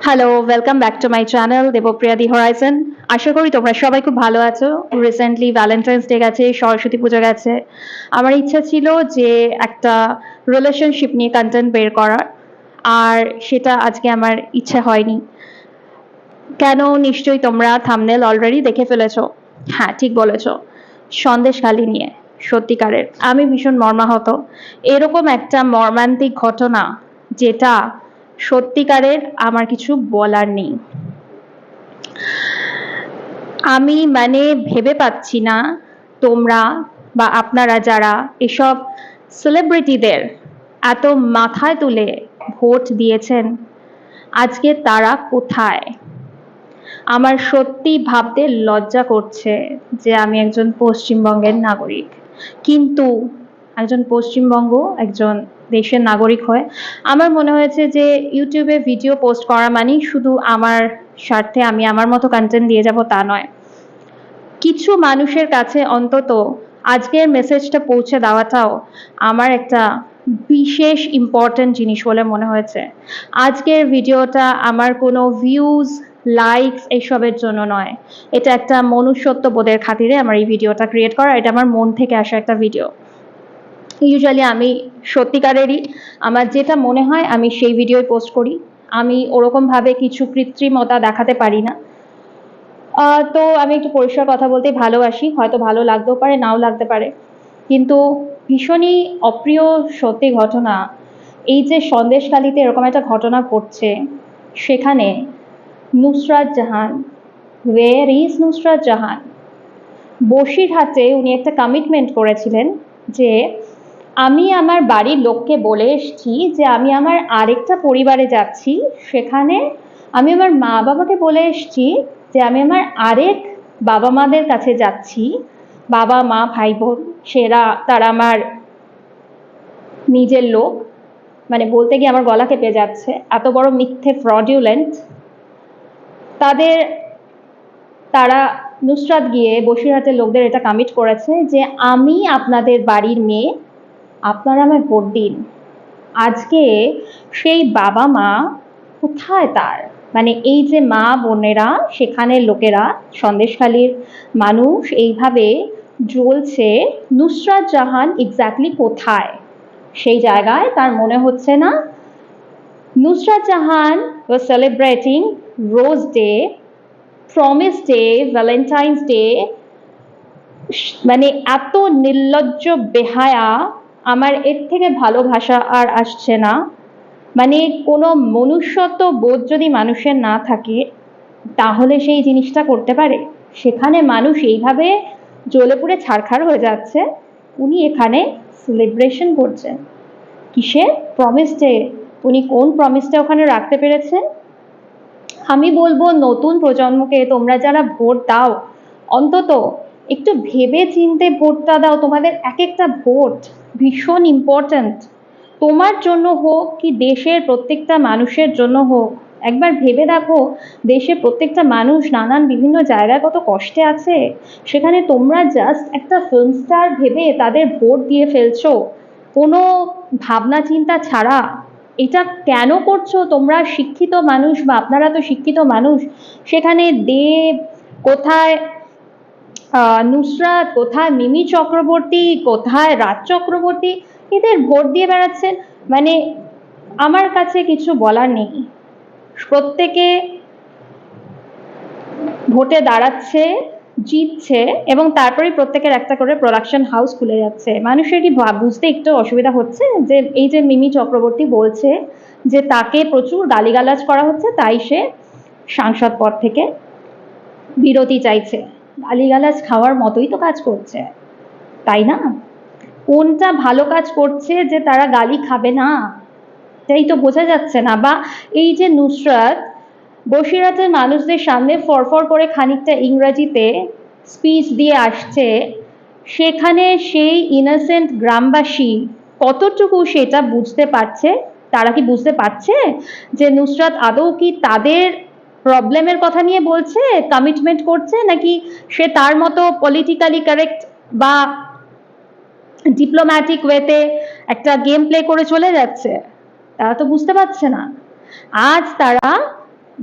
Hello, welcome back to my channel Debpriya the horizon. আশা করি তোমরা সবাই খুব ভালো আছো। রিসেন্টলি ভ্যালেন্টাইন্স ডে গেছে, সরস্বতী পুজো গেছে। আমার ইচ্ছা ছিল যে একটা রিলেশনশিপ নিয়ে কন্টেন্ট বের করার, আর সেটা আজকে আমার ইচ্ছে হয়নি। কেন? নিশ্চয়ই তোমরা থাম্বনেল অলরেডি দেখে ফেলেছো। হ্যাঁ, ঠিক বলেছো, সন্দেশখালি নিয়ে। সত্যিকারের আমি ভীষণ মর্মাহত। এরকম একটা মর্মান্তিক ঘটনা, যেটা সত্যিকারের আমার কিছু বলার নেই। আমি ভেবে পাচ্ছি না তোমরা বা আপনারা যারা এসব সেলিব্রিটিদের এত মাথায় তুলে ভোট দিয়েছেন, আজকে তারা কোথায়? আমার সত্যি ভাবতে লজ্জা করছে যে আমি একজন পশ্চিমবঙ্গের নাগরিক, কিন্তু একজন পশ্চিমবঙ্গ একজন দেশের নাগরিক হয়ে আমার মনে হয়েছে যে ইউটিউবে ভিডিও পোস্ট করা মানেই শুধু আমার স্বার্থে আমি আমার মতো কন্টেন্ট দিয়ে যাব তা নয়। কিছু মানুষের কাছে অন্তত আজকের মেসেজটা পৌঁছে দেওয়াটাও আমার একটা বিশেষ ইম্পর্টেন্ট জিনিস বলে মনে হয়েছে। আজকের ভিডিওটা আমার কোনো ভিউজ, লাইকস এসবের জন্য নয়। এটা একটা মনুষ্যত্ববোধের খাতিরে আমার এই ভিডিওটা ক্রিয়েট করা। এটা আমার মন থেকে আসা একটা ভিডিও। ইউজুয়ালি আমি সত্যিকারেরই আমার যেটা মনে হয় আমি সেই ভিডিওই পোস্ট করি। আমি ওরকমভাবে কিছু কৃত্রিমতা দেখাতে পারি না। তো আমি একটু পরিষ্কার কথা বলতেই ভালোবাসি। হয়তো ভালো লাগতেও পারে, নাও লাগতে পারে। কিন্তু ভীষণই অপ্রিয় সত্যি ঘটনা, এই যে সন্দেশখালিতে এরকম একটা ঘটনা ঘটছে, সেখানে নুসরাত জাহান, ওয়্যার ইজ নুসরাত জাহান? বসিরহাটে উনি একটা কমিটমেন্ট করেছিলেন যে আমি আমার বাড়ির লোককে বলে এসছি যে আমি আমার আরেকটা পরিবারে যাচ্ছি, সেখানে আমি আমার মা বাবাকে বলে এসছি যে আমি আমার আরেক বাবা মাদের কাছে যাচ্ছি, বাবা মা ভাই বোন, তারা আমার নিজের লোক। বলতে গিয়ে আমার গলা কেঁপে যাচ্ছে, এত বড় মিথ্যে, ফ্রডুলেন্ট। তারা নুসরাত গিয়ে বসিরহাটের লোকদের এটা কমিট করেছে যে আমি আপনাদের বাড়ির মেয়ে, আপনারা আমায় ভোট দিন। আজকে সেই বাবা মা কোথায় তার? এই যে মা বোনেরা, সেখানের লোকেরা, সন্দেশখালীর মানুষ এইভাবে জ্বলছে, নুসরাত জাহান এক্স্যাক্টলি কোথায়? সেই জায়গায় তার মনে হচ্ছে না। Nusrat Jahan was celebrating Rose Day, Promise Day, Valentine's Day। এত নির্লজ্জ, বেহায়া, আমার এর থেকে ভালো ভাষা আর আসছে না। কোনো মনুষ্যত্ব বোধ যদি মানুষের না থাকে, তাহলে সেই জিনিসটা করতে পারে? সেখানে মানুষ এইভাবে জ্বলে পুড়ে ছারখার হয়ে যাচ্ছে, উনি এখানে সেলিব্রেশন করছেন কিসের? Promise day. উনি কোন প্রমিসটা ওখানে রাখতে পেরেছেন? আমি বলবো নতুন প্রজন্মকে, তোমরা যারা ভোট দাও, অন্তত একটু ভেবে চিনতে ভোটটা দাও। তোমাদের এক একটা ভোট ভীষণ ইম্পর্ট্যান্ট, তোমার জন্য হোক কি দেশের প্রত্যেকটা মানুষের জন্য হোক। একবার ভেবে দেখো, দেশের প্রত্যেকটা মানুষ নানান বিভিন্ন জায়গায় কত কষ্টে আছে, সেখানে তোমরা জাস্ট একটা ফিল্ম স্টার ভেবে তাদের ভোট দিয়ে ফেলছো, কোনো ভাবনা চিন্তা ছাড়া। এটা কেন করছো? তোমরা শিক্ষিত মানুষ, বা আপনারা তো শিক্ষিত মানুষ। সেখানে দেব কোথায়, নুসরাত কোথায়, মিমি চক্রবর্তী কোথায়, রাজ চক্রবর্তী, এদের ভোট দিয়ে বেড়াচ্ছেন। আমার কাছে কিছু বলার নেই। প্রত্যেকে ভোটে দাঁড়াচ্ছে, জিতছে, এবং তারপরেই প্রত্যেকের একটা করে প্রোডাকশন হাউস খুলে যাচ্ছে। মানুষের কি বুঝতে একটু অসুবিধা হচ্ছে যে এই যে মিমি চক্রবর্তী বলছে যে তাকে প্রচুর গালিগালাজ করা হচ্ছে, তাই সে সাংসদ পদ থেকে বিরতি চাইছে? গালিগালাজ খাওয়ার মতোই তো কাজ করছে, তাই না? কোনটা ভালো কাজ করছে যে তারা গালি খাবে না, এটাই তো বোঝা যাচ্ছে না। বা এই যে নুসরাত বসিরহাটের মানুষদের সামনে ফরফর করে খানিকটা ইংরেজিতে স্পিচ দিয়ে আসছে, সেখানে সেই ইনোসেন্ট গ্রামবাসী কতটুকু সেটা বুঝতে পারছে? তারা কি বুঝতে পারছে যে নুসরাত আদৌ কি তাদের প্রবলেমের কথা নিয়ে বলছে, কমিটমেন্ট করছে, নাকি সে তার মতো পলিটিক্যালি কারেক্ট বা ডিপ্লোম্যাটিক ওয়েতে একটা গেম প্লে করে চলে যাচ্ছে? তারা তো বুঝতে পারছে না। আজ তারা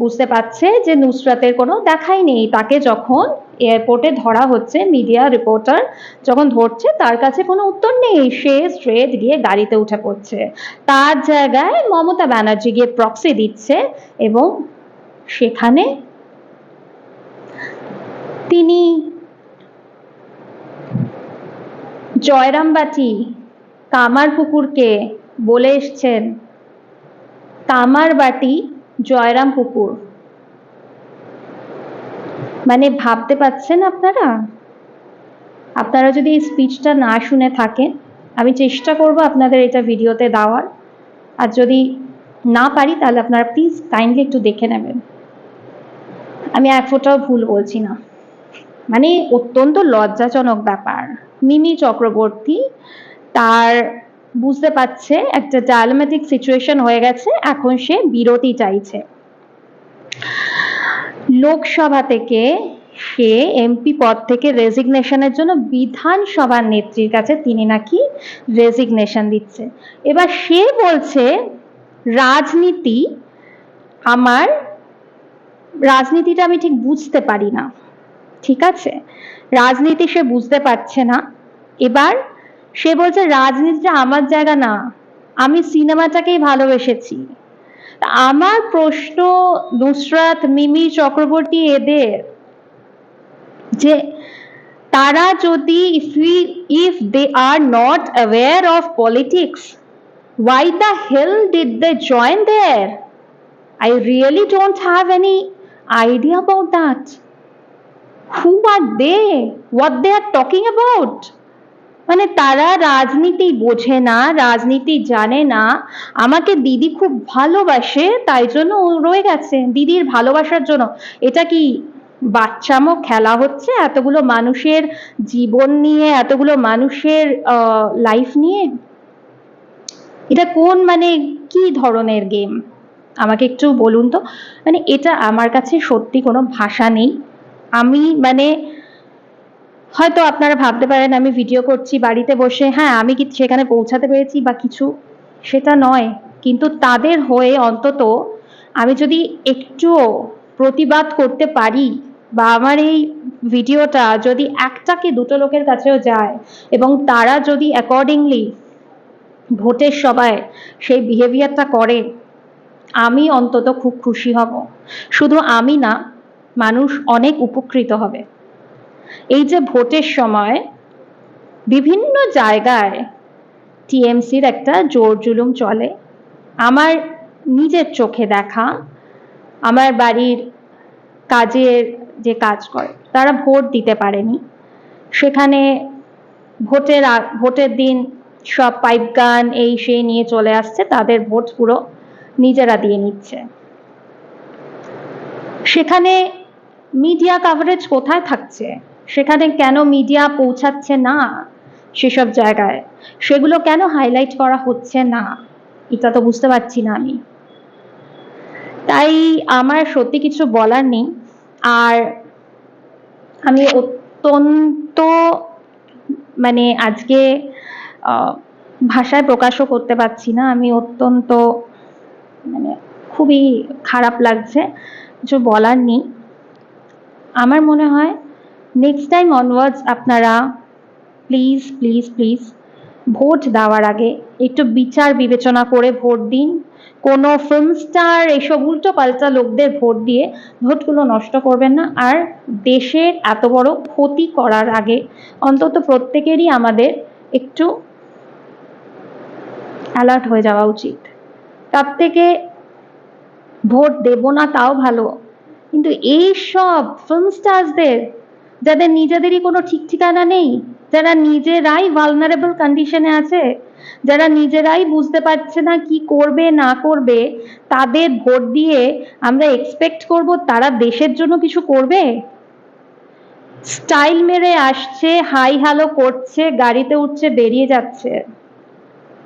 বুঝতে পারছে যে নুসরাতের কোনো দেখাই নেই। তাকে যখন এয়ারপোর্টে ধরা হচ্ছে, মিডিয়া রিপোর্টার যখন ধরছে, তার কাছে কোনো উত্তর নেই। সে স্ট্রেট গিয়ে গাড়িতে উঠে পড়ছে। তার জায়গায় মমতা ব্যানার্জি গিয়ে প্রক্সি দিচ্ছে এবং সেখানে তিনি জয়রামবাটি কামারপুকুরকে বলে এসছেন কামারবাটি জয়রামপুকুর। মানে ভাবতে পারছেন আপনারা? আপনারা যদি এই স্পিচটা না শুনে থাকেন, আমি চেষ্টা করব আপনাদের এটা ভিডিওতে দেওয়ার, আর যদি না পারি তাহলে আপনারা প্লিজ কাইন্ডলি একটু দেখে নেবেন। আমি এক ফোঁটাও ভুল বলছি না। মানে অত্যন্ত লজ্জাজনক ব্যাপার। মিমি চক্রবর্তী তার বুঝতে পারছে একটা ডায়ালেমেটিক সিচুয়েশন হয়ে গেছে, এখন সে বিরতি চাইছে। লোকসভা থেকে সে এমপি পদ থেকে রেজিগনেশনের জন্য বিধানসভার নেত্রীর কাছে তিনি নাকি রেজিগনেশন দিচ্ছে। এবার সে বলছে রাজনীতিটা আমি ঠিক বুঝতে পারি না। ঠিক আছে, রাজনীতি সে বুঝতে পারছে না। এবার সে বলছে রাজনীতিটা আমার জায়গা না, আমি সিনেমাটাকেই ভালোবেসেছি। আমার প্রশ্ন নুসরাত, মিমি চক্রবর্তী এদের, যে তারা যদি if they are not aware of politics, why the hell did they join there? I really don't have any idea about that. Who are they? What they are talking about? মানে তারা রাজনীতি বোঝে না, রাজনীতি জানে না। আমাকে দিদি খুব ভালোবাসে, তাই জন্য ও রয়ে গেছে দিদির ভালোবাসার জন্য। এটা কি বাচ্চামো খেলা হচ্ছে এতগুলো মানুষের জীবন নিয়ে, এতগুলো মানুষের লাইফ নিয়ে? এটা কোন মানে কি ধরনের গেম আমাকে একটু বলুন তো। মানে এটা আমার কাছে সত্যি কোনো ভাষা নেই। আমি মানে হয়তো আপনারা ভাবতে পারেন আমি ভিডিও করছি বাড়িতে বসে, হ্যাঁ আমি কি সেখানে পৌঁছাতে পেরেছি বা কিছু, সেটা নয়। কিন্তু তাদের হয়ে অন্তত আমি যদি একটুও প্রতিবাদ করতে পারি, বা আমার এই ভিডিওটা যদি একটা কি দুটো লোকের কাছেও যায় এবং তারা যদি অ্যাকর্ডিংলি ভোটের সভায় সেই বিহেভিয়ারটা করে, আমি অন্তত খুব খুশি হব। শুধু আমি না, মানুষ অনেক উপকৃত হবে। এই যে ভোটের সময় বিভিন্ন জায়গায় টিএমসির একটা জোর জুলুম চলে, আমার নিজের চোখে দেখা, আমার বাড়ির কাজের যে কাজ করে তারা ভোট দিতে পারেনি, সেখানে ভোটের দিন সব পাইপ গান এই সেই নিয়ে চলে আসছে, তাদের ভোট পুরো নিজেরা দিয়ে নিচ্ছে। সেখানে মিডিয়া কভারেজ কোথায় থাকছে? সেখানে কেন মিডিয়া পৌঁছাচ্ছে না সেসব জায়গায়? সেগুলো কেন হাইলাইট করা হচ্ছে না? এটা তো বুঝতে পারছি না আমি। তাই আমার সত্যি কিছু বলার নেই। আর আমি অত্যন্ত মানে আজকে ভাষায় প্রকাশও করতে পারছি না। আমি অত্যন্ত মানে খুবই খারাপ লাগছে, কিছু বলার নেই। আমার মনে হয় নেক্সট টাইম অনওয়ার্ডস আপনারা প্লিজ প্লিজ প্লিজ ভোট দেওয়ার আগে একটু বিচার বিবেচনা করে ভোট দিন। কোনো ফিল্ম স্টার এসব উল্টো পাল্টা লোকদের ভোট দিয়ে ভোটগুলো নষ্ট করবেন না। আর দেশের এত বড় ক্ষতি করার আগে অন্তত প্রত্যেকেরই আমাদের একটু অ্যালার্ট হয়ে যাওয়া উচিত। তার থেকে ভোট দেব না তাও ভালো, কিন্তু এই সব ফিল্ম স্টারসদের, যাদের নিজেদেরই কোনো ঠিক ঠিকানা নেই, যারা নিজেরাই ভালনারেবল কন্ডিশনে আছে, যারা নিজেরাই বুঝতে পারছে না কি করবে না করবে, তাদের ভোট দিয়ে আমরা এক্সপেক্ট করব তারা দেশের জন্য কিছু করবে? স্টাইল মেরে আসছে, হাই হ্যালো করছে, গাড়িতে উঠছে, বেরিয়ে যাচ্ছে।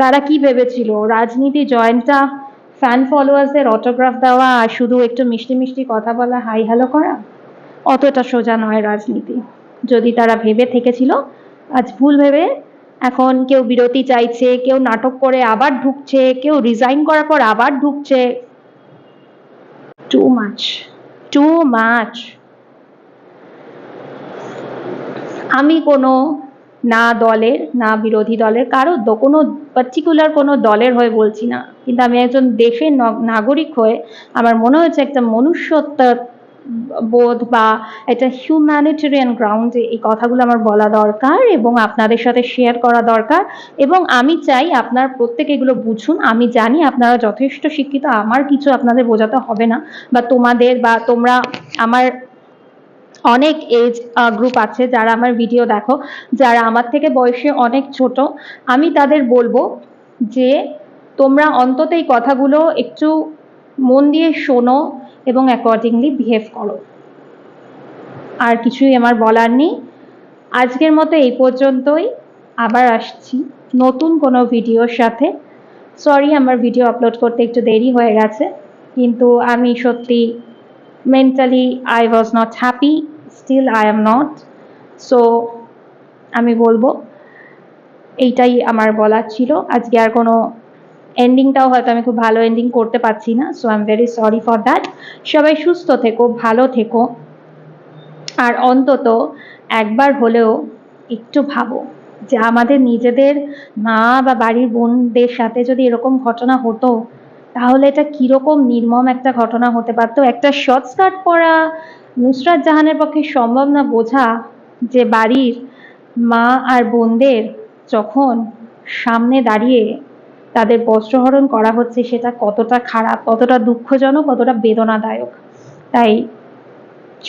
তারা কি ভেবেছিল রাজনীতি জয়েন্টটা ফ্যান ফলোয়ার্সদের অটোগ্রাফ দেওয়া আর শুধু একটু মিষ্টি মিষ্টি কথা বলা, হাই হ্যালো করা? অতটা সোজা নয় রাজনীতি। যদি তারা ভেবে থেকেছিল, আজ ভুল ভেবে এখন কেউ বিরতি চাইছে, কেউ নাটক করে আবার ঢুকছে, কেউ রিজাইন করার পর আবার ঢুকছে। Too much, too much. আমি কোনো না দলের না বিরোধী দলের কোনো পার্টিকুলার কোনো দলের হয়ে বলছি না, কিন্তু আমি একজন দেশের নাগরিক হয়ে আমার মনে হচ্ছে একটা মনুষ্যত্বের বোধ বা একটা হিউম্যানিটেরিয়ান গ্রাউন্ডে এই কথাগুলো আমার বলা দরকার এবং আপনাদের সাথে শেয়ার করা দরকার। এবং আমি চাই আপনার প্রত্যেকে এগুলো বুঝুন। আমি জানি আপনারা যথেষ্ট শিক্ষিত, আমার কিছু আপনাদের বোঝাতে হবে না, বা তোমাদের বা তোমরা আমার অনেক এজ গ্রুপ আছে যারা আমার ভিডিও দেখো, যারা আমার থেকে বয়সে অনেক ছোট। আমি তাদের বলবো যে তোমরা অন্তত এই কথাগুলো একটু মন দিয়ে শোনো এবং অ্যাকর্ডিংলি বিহেভ করো। আর কিছুই আমার বলার নেই। আজকের মতো এই পর্যন্তই। আবার আসছি নতুন কোনো ভিডিওর সাথে। সরি আমার ভিডিও আপলোড করতে একটু দেরি হয়ে গেছে, কিন্তু আমি সত্যি mentally I was not happy, still I am not. So আমি বলবো এইটাই আমার বলার ছিল। আজকে আর কোনো এন্ডিংটাও হয়তো আমি খুব ভালো এন্ডিং করতে পারছি না, so I am very sorry for that. সবাই সুস্থ থেকো, ভালো থেকো, আর অন্তত একবার হলেও একটু ভাবো যে আমাদের নিজেদের মা বা বাড়ির বোনদের সাথে যদি এরকম ঘটনা হতো তাহলে এটা কিরকম নির্মম একটা ঘটনা হতে পারতো। একটা শর্ট স্কার্ট পরা নুসরাত জাহানের পক্ষে সম্ভব না বোঝা যে বাড়ির মা আর বোনদের যখন সামনে দাঁড়িয়ে তাদের বস্ত্রহরণ করা হচ্ছে সেটা কতটা খারাপ, কতটা দুঃখজনক, কতটা বেদনাদায়ক। তাই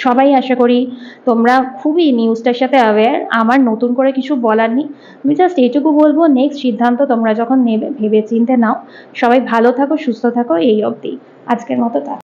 সবাই আশা করি তোমরা খুবই নিউজটার সাথে অ্যাওয়্যার। আমার নতুন করে কিছু বলার নেই, আমি জাস্ট এইটুকু বলবো নেক্সট সিদ্ধান্ত তোমরা যখন নেবে ভেবে চিন্তে নাও। সবাই ভালো থাকো, সুস্থ থাকো, এই অবধি। আজকের মতো টা।